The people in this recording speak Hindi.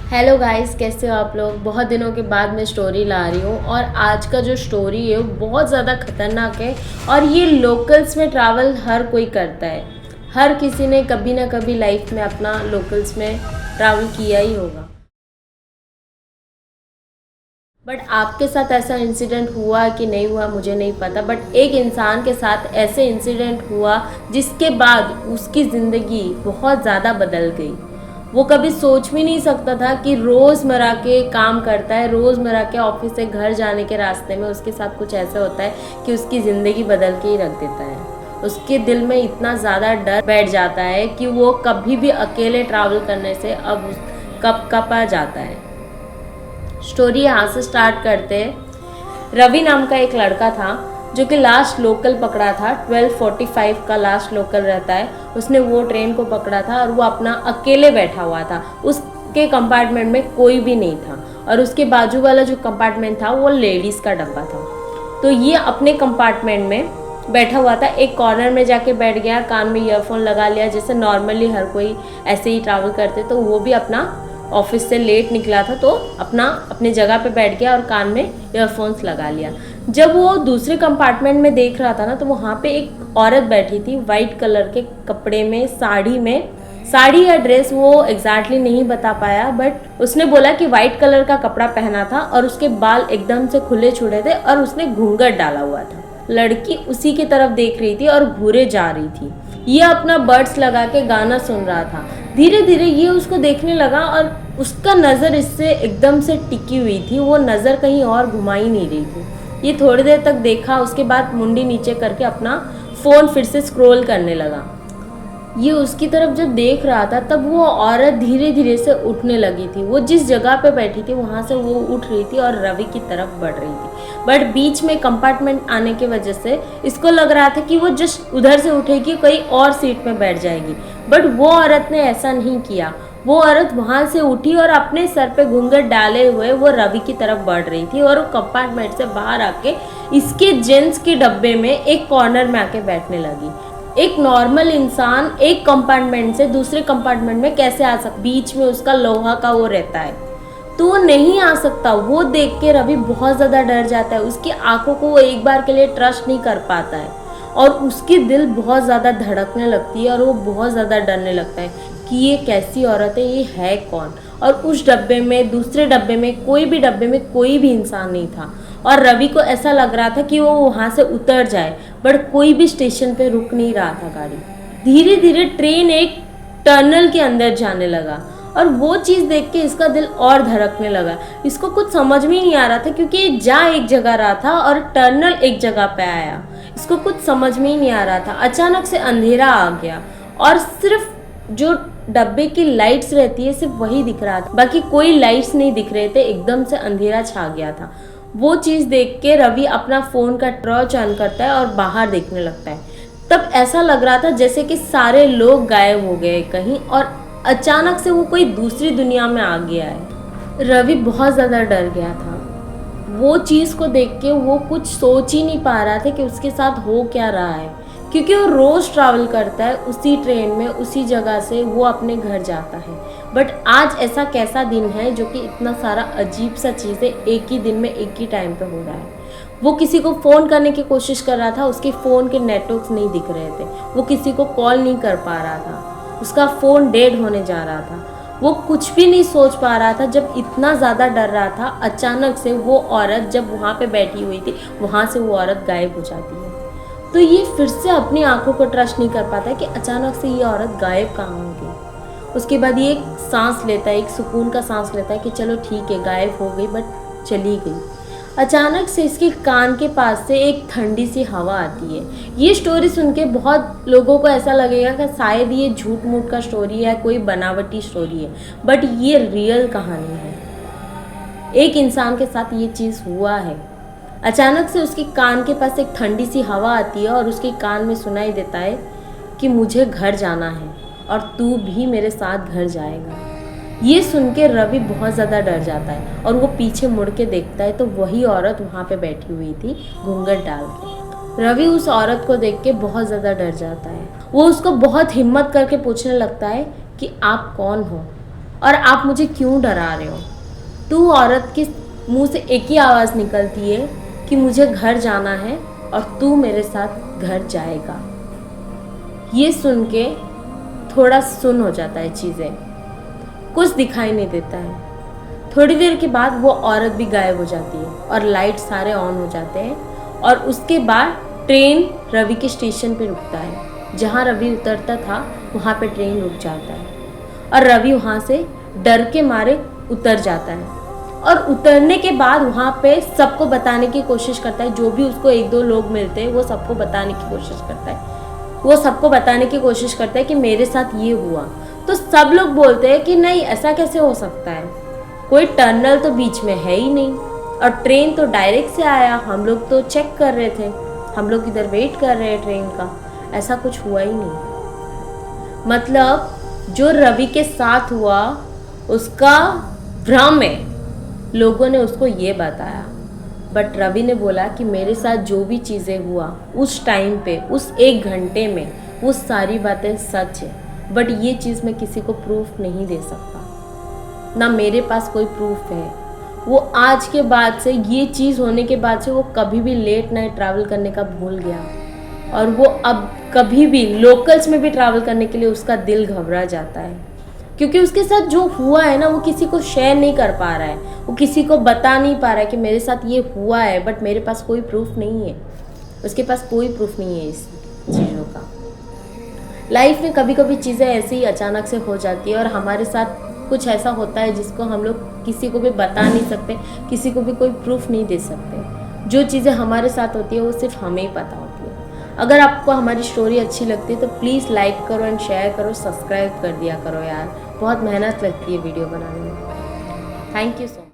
हेलो गाइस, कैसे हो आप लोग। बहुत दिनों के बाद मैं स्टोरी ला रही हूँ और आज का जो स्टोरी है वो बहुत ज़्यादा खतरनाक है। और ये लोकल्स में ट्रैवल हर कोई करता है। हर किसी ने कभी ना कभी लाइफ में अपना लोकल्स में ट्रैवल किया ही होगा। बट आपके साथ ऐसा इंसिडेंट हुआ कि नहीं हुआ मुझे नहीं पता, बट एक इंसान के साथ ऐसे इंसिडेंट हुआ जिसके बाद उसकी ज़िंदगी बहुत ज़्यादा बदल गई। वो कभी सोच भी नहीं सकता था कि रोज़मर्रा के काम करता है, रोज़मर्रा के ऑफिस से घर जाने के रास्ते में उसके साथ कुछ ऐसा होता है कि उसकी ज़िंदगी बदल के ही रख देता है। उसके दिल में इतना ज़्यादा डर बैठ जाता है कि वो कभी भी अकेले ट्रैवल करने से अब कपा जाता है। स्टोरी यहाँ से स्टार्ट करते हैं। रवि नाम का एक लड़का था जो कि लास्ट लोकल पकड़ा था। 12:45 का लास्ट लोकल रहता है। उसने वो ट्रेन को पकड़ा था और वो अपना अकेले बैठा हुआ था। उसके कंपार्टमेंट में कोई भी नहीं था और उसके बाजू वाला जो कंपार्टमेंट था वो लेडीज़ का डब्बा था। तो ये अपने कंपार्टमेंट में बैठा हुआ था। एक कॉर्नर में जाके बैठ गया, कान में ईयरफोन लगा लिया, जैसे नॉर्मली हर कोई ऐसे ही ट्रैवल करते। तो वो भी अपना ऑफिस से लेट निकला था तो अपनी जगह पे बैठ गया और कान में ईयरफोन्स लगा लिया। जब वो दूसरे कंपार्टमेंट में देख रहा था ना, तो वहाँ पे एक औरत बैठी थी वाइट कलर के कपड़े में, साड़ी या ड्रेस वो एग्जैक्टली नहीं बता पाया, बट उसने बोला कि वाइट कलर का कपड़ा पहना था और उसके बाल एकदम से खुले छुड़े थे और उसने घूंघट डाला हुआ था। लड़की उसी की तरफ देख रही थी और घूरे जा रही थी। ये अपना बड्स लगा के गाना सुन रहा था। धीरे धीरे ये उसको देखने लगा और उसका नज़र इससे एकदम से टिकी हुई थी। वो नज़र कहीं और घुमा ही नहीं रही थी। ये थोड़ी देर तक देखा, उसके बाद मुंडी नीचे करके अपना फ़ोन फिर से स्क्रॉल करने लगा। ये उसकी तरफ जब देख रहा था तब वो औरत धीरे धीरे से उठने लगी थी। वो जिस जगह पे बैठी थी वहाँ से वो उठ रही थी और रवि की तरफ बढ़ रही थी। बट बीच में कंपार्टमेंट आने की वजह से इसको लग रहा था कि वो जस्ट उधर से उठेगी, कोई और सीट में बैठ जाएगी। बट वो औरत ने ऐसा नहीं किया। वो औरत वहाँ से उठी और अपने सर पे घूंघट डाले हुए वो रवि की तरफ बढ़ रही थी और वो कंपार्टमेंट से बाहर आके इसके जेंट्स के डब्बे में एक कॉर्नर में आके बैठने लगी। एक नॉर्मल इंसान एक कंपार्टमेंट से दूसरे कंपार्टमेंट में कैसे आ सकता? बीच में उसका लोहा का वो रहता है तो वो नहीं आ सकता। वो देख के रवि बहुत ज़्यादा डर जाता है। उसकी आंखों को वो एक बार के लिए ट्रस्ट नहीं कर पाता है और उसकी दिल बहुत ज़्यादा धड़कने लगती है और वो बहुत ज़्यादा डरने लगता है कि ये कैसी औरत है, ये है कौन। और उस डब्बे में, दूसरे डब्बे में, कोई भी डब्बे में कोई भी इंसान नहीं था और रवि को ऐसा लग रहा था कि वो वहाँ से उतर जाए, बट कोई भी स्टेशन पे रुक नहीं रहा था गाड़ी। धीरे धीरे ट्रेन एक टनल के अंदर जाने लगा और वो चीज़ देख के इसका दिल और धड़कने लगा। इसको कुछ समझ में नहीं आ रहा था क्योंकि ये जा एक जगह रहा था और टनल एक जगह पे आया। इसको कुछ समझ में ही नहीं आ रहा था। अचानक से अंधेरा आ गया और सिर्फ जो डब्बे की लाइट्स रहती है सिर्फ वही दिख रहा था, बाकी कोई लाइट्स नहीं दिख रहे थे। एकदम से अंधेरा छा गया था। वो चीज़ देख के रवि अपना फ़ोन का टॉर्च ऑन करता है और बाहर देखने लगता है। तब ऐसा लग रहा था जैसे कि सारे लोग गायब हो गए कहीं और अचानक से वो कोई दूसरी दुनिया में आ गया है। रवि बहुत ज़्यादा डर गया था। वो चीज़ को देख के वो कुछ सोच ही नहीं पा रहा था कि उसके साथ हो क्या रहा है, क्योंकि वो रोज़ ट्रैवल करता है उसी ट्रेन में, उसी जगह से वो अपने घर जाता है। बट आज ऐसा कैसा दिन है जो कि इतना सारा अजीब सा चीज़ें एक ही दिन में एक ही टाइम पे हो रहा है। वो किसी को फ़ोन करने की कोशिश कर रहा था, उसके फ़ोन के नेटवर्क्स नहीं दिख रहे थे। वो किसी को कॉल नहीं कर पा रहा था, उसका फ़ोन डेड होने जा रहा था। वो कुछ भी नहीं सोच पा रहा था। जब इतना ज़्यादा डर रहा था, अचानक से वो औरत जब वहाँ पे बैठी हुई थी वहाँ से वो औरत गायब हो जाती है। तो ये फिर से अपनी आंखों को ट्रस्ट नहीं कर पाता कि अचानक से ये औरत गायब कहाँ हो गई। उसके बाद ये एक सांस लेता है, एक सुकून का सांस लेता है कि चलो ठीक है, गायब हो गई बट चली गई। अचानक से इसके कान के पास से एक ठंडी सी हवा आती है। ये स्टोरी सुन के बहुत लोगों को ऐसा लगेगा कि शायद ये झूठ मूठ का स्टोरी है, कोई बनावटी स्टोरी है, बट ये रियल कहानी है। एक इंसान के साथ ये चीज़ हुआ है। अचानक से उसके कान के पास एक ठंडी सी हवा आती है और उसके कान में सुनाई देता है कि मुझे घर जाना है और तू भी मेरे साथ घर जाएगा। ये सुन के रवि बहुत ज़्यादा डर जाता है और वो पीछे मुड़ के देखता है तो वही औरत वहाँ पे बैठी हुई थी घूंघट डाल के। रवि उस औरत को देख के बहुत ज़्यादा डर जाता है। वो उसको बहुत हिम्मत करके पूछने लगता है कि आप कौन हो। और आप मुझे क्यों डरा रहे हो? तू औरत के मुंह से एक ही आवाज़ निकलती है कि मुझे घर जाना है और तू मेरे साथ घर जाएगा। ये सुन के थोड़ा सुन हो जाता है चीज़ें, कुछ दिखाई नहीं देता है। थोड़ी देर के बाद वो औरत भी गायब हो जाती है और लाइट सारे ऑन हो जाते हैं और उसके बाद ट्रेन रवि के स्टेशन पे रुकता है। जहाँ रवि उतरता था वहाँ पे ट्रेन रुक जाता है और रवि वहाँ से डर के मारे उतर जाता है और उतरने के बाद वहाँ पे सबको बताने की कोशिश करता है। जो भी उसको एक दो लोग मिलते हैं वो सबको बताने की कोशिश करता है। वो सबको बताने की कोशिश करता है कि मेरे साथ ये हुआ। तो सब लोग बोलते हैं कि नहीं, ऐसा कैसे हो सकता है, कोई टनल तो बीच में है ही नहीं और ट्रेन तो डायरेक्ट से आया, हम लोग तो चेक कर रहे थे, हम लोग इधर वेट कर रहे हैं ट्रेन का, ऐसा कुछ हुआ ही नहीं। मतलब जो रवि के साथ हुआ उसका भ्रम है, लोगों ने उसको ये बताया। बट रवि ने बोला कि मेरे साथ जो भी चीज़ें हुआ उस टाइम पे, उस 1 घंटे में, वो सारी बातें सच है। बट ये चीज़ मैं किसी को प्रूफ नहीं दे सकता, ना मेरे पास कोई प्रूफ है। वो आज के बाद से, ये चीज़ होने के बाद से वो कभी भी लेट नाइट ट्रैवल करने का भूल गया और वो अब कभी भी लोकल्स में भी ट्रैवल करने के लिए उसका दिल घबरा जाता है, क्योंकि उसके साथ जो हुआ है ना वो किसी को शेयर नहीं कर पा रहा है, वो किसी को बता नहीं पा रहा है कि मेरे साथ ये हुआ है। बट मेरे पास कोई प्रूफ नहीं है, उसके पास कोई प्रूफ नहीं है इस चीज़ों का। लाइफ में कभी कभी चीज़ें ऐसे ही अचानक से हो जाती है और हमारे साथ कुछ ऐसा होता है जिसको हम लोग किसी को भी बता नहीं सकते, किसी को भी कोई प्रूफ नहीं दे सकते। जो चीज़ें हमारे साथ होती है वो सिर्फ हमें ही पता होती है। अगर आपको हमारी स्टोरी अच्छी लगती है तो प्लीज़ लाइक करो एंड शेयर करो, सब्सक्राइब कर दिया करो यार, बहुत मेहनत लगती है वीडियो बनाने में। Thank you so much.